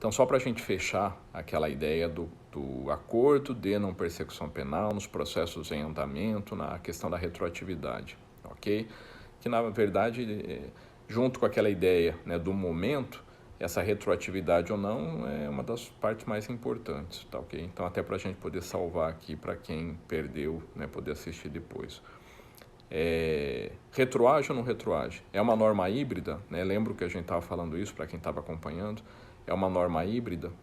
Então, só para a gente fechar aquela ideia do acordo de não persecução penal nos processos em andamento, na questão da retroatividade, ok? Que, na verdade, junto com aquela ideia, né, do momento, essa retroatividade ou não é uma das partes mais importantes, tá ok? Então, até para a gente poder salvar aqui para quem perdeu, né, poder assistir depois. Retroage ou não retroage? É uma norma híbrida, né? Lembro que a gente estava falando isso para quem estava acompanhando. É uma norma híbrida.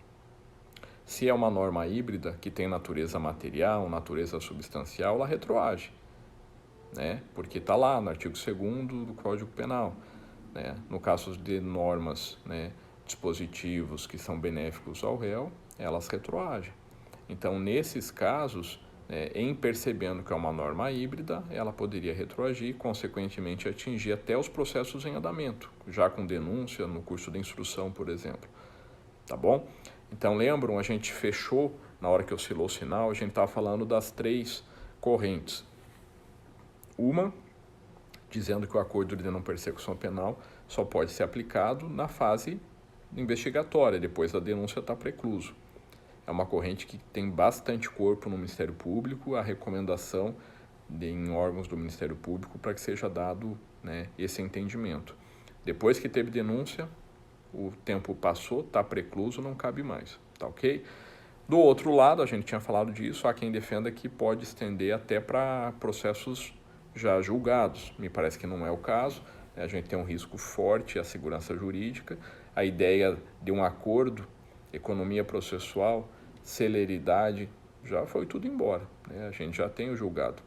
Se é uma norma híbrida que tem natureza material, natureza substancial, ela retroage, né? Porque está lá no artigo 2º do Código Penal, né? No caso de normas, né, dispositivos que são benéficos ao réu, elas retroagem. Então, nesses casos, em percebendo que é uma norma híbrida, ela poderia retroagir e, consequentemente, atingir até os processos em andamento, já com denúncia no curso de instrução, por exemplo. Tá bom? Então, lembram, a gente fechou, na hora que oscilou o sinal, a gente estava falando das 3 correntes. Uma, dizendo que o acordo de não persecução penal só pode ser aplicado na fase investigatória, depois da denúncia está precluso. É uma corrente que tem bastante corpo no Ministério Público, a recomendação em órgãos do Ministério Público para que seja dado, né, esse entendimento. Depois que teve denúncia, o tempo passou, está precluso, não cabe mais, tá ok? Do outro lado, a gente tinha falado disso, há quem defenda que pode estender até para processos já julgados. Me parece que não é o caso, né? A gente tem um risco forte à segurança jurídica, a ideia de um acordo, economia processual, celeridade, já foi tudo embora, né? A gente já tem o julgado.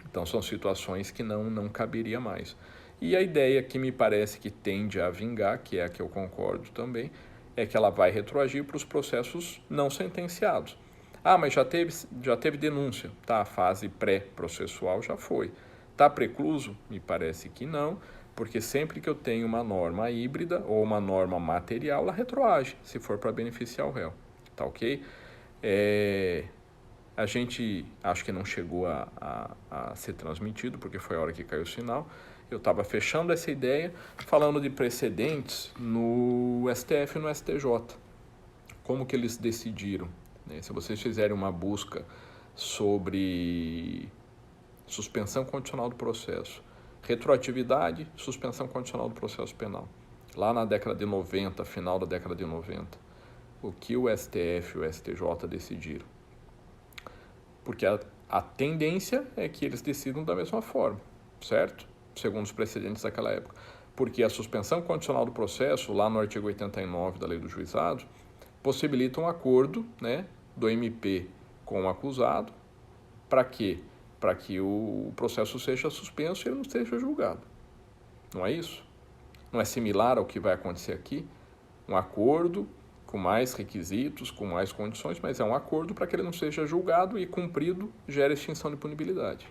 Então, são situações que não caberia mais. E a ideia que me parece que tende a vingar, que é a que eu concordo também, é que ela vai retroagir para os processos não sentenciados. Ah, mas já teve denúncia, tá? A fase pré-processual já foi. Está precluso? Me parece que não, porque sempre que eu tenho uma norma híbrida ou uma norma material, ela retroage, se for para beneficiar o réu. Tá ok? A gente acho que não chegou a ser transmitido, porque foi a hora que caiu o sinal. Eu estava fechando essa ideia, falando de precedentes no STF e no STJ. Como que eles decidiram? Né? Se vocês fizerem uma busca sobre suspensão condicional do processo, retroatividade, suspensão condicional do processo penal, lá na década de 90, final da década de 90, o que o STF e o STJ decidiram? Porque a tendência é que eles decidam da mesma forma, certo? Segundo os precedentes daquela época. Porque a suspensão condicional do processo, lá no artigo 89 da Lei do Juizado, possibilita um acordo, né, do MP com o acusado. Para quê? Para que o processo seja suspenso e ele não seja julgado. Não é isso? Não é similar ao que vai acontecer aqui? Um acordo com mais requisitos, com mais condições, mas é um acordo para que ele não seja julgado e cumprido gera extinção de punibilidade.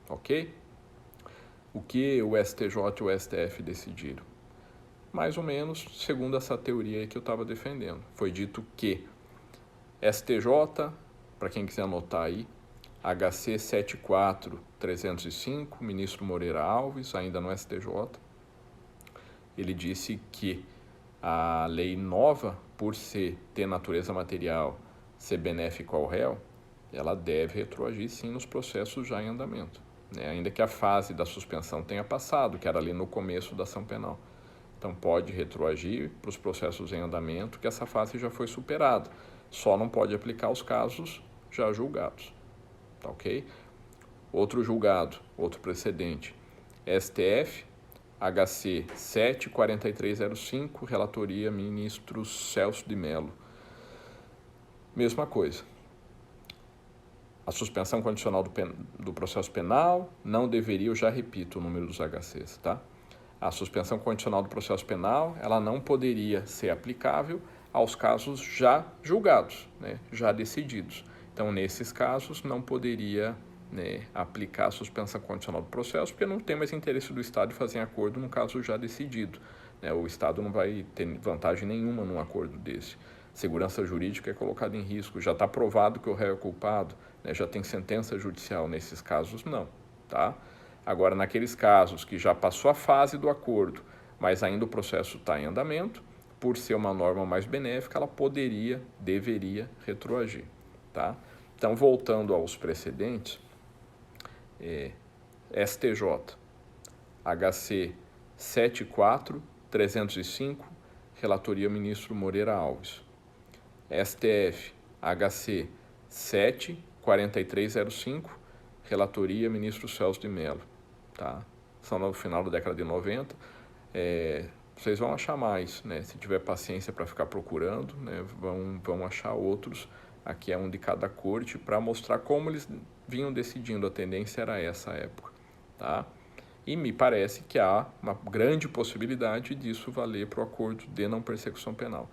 Ok? O que o STJ e o STF decidiram? Mais ou menos segundo essa teoria que eu estava defendendo. Foi dito que STJ, para quem quiser anotar aí, HC 74305, ministro Moreira Alves, ainda no STJ, ele disse que a lei nova, por ter natureza material, ser benéfica ao réu, ela deve retroagir sim nos processos já em andamento, né? Ainda que a fase da suspensão tenha passado, que era ali no começo da ação penal. Então pode retroagir para os processos em andamento, que essa fase já foi superada. Só não pode aplicar os casos já julgados. Tá ok? Outro julgado, outro precedente, STF, HC 74305, relatoria ministro Celso de Mello. Mesma coisa. A suspensão condicional do processo penal não deveria, eu já repito o número dos HCs, tá? A suspensão condicional do processo penal, ela não poderia ser aplicável aos casos já julgados, né, já decididos. Então, nesses casos, não poderia, né, aplicar a suspensão condicional do processo, porque não tem mais interesse do Estado em fazer acordo num caso já decidido, né? O Estado não vai ter vantagem nenhuma num acordo desse. Segurança jurídica é colocada em risco, já está provado que o réu é culpado, né, já tem sentença judicial. Nesses casos, não, tá? Agora, naqueles casos que já passou a fase do acordo, mas ainda o processo está em andamento, por ser uma norma mais benéfica, ela deveria retroagir, tá? Então, voltando aos precedentes, STJ, HC 74305, relatoria ministro Moreira Alves. STF, HC 74305, relatoria ministro Celso de Mello, tá? São no final da década de 90. Vocês vão achar mais, né? Se tiver paciência para ficar procurando, né? Vão achar outros. Aqui é um de cada corte para mostrar como eles vinham decidindo. A tendência era essa época, tá? E me parece que há uma grande possibilidade disso valer para o acordo de não persecução penal.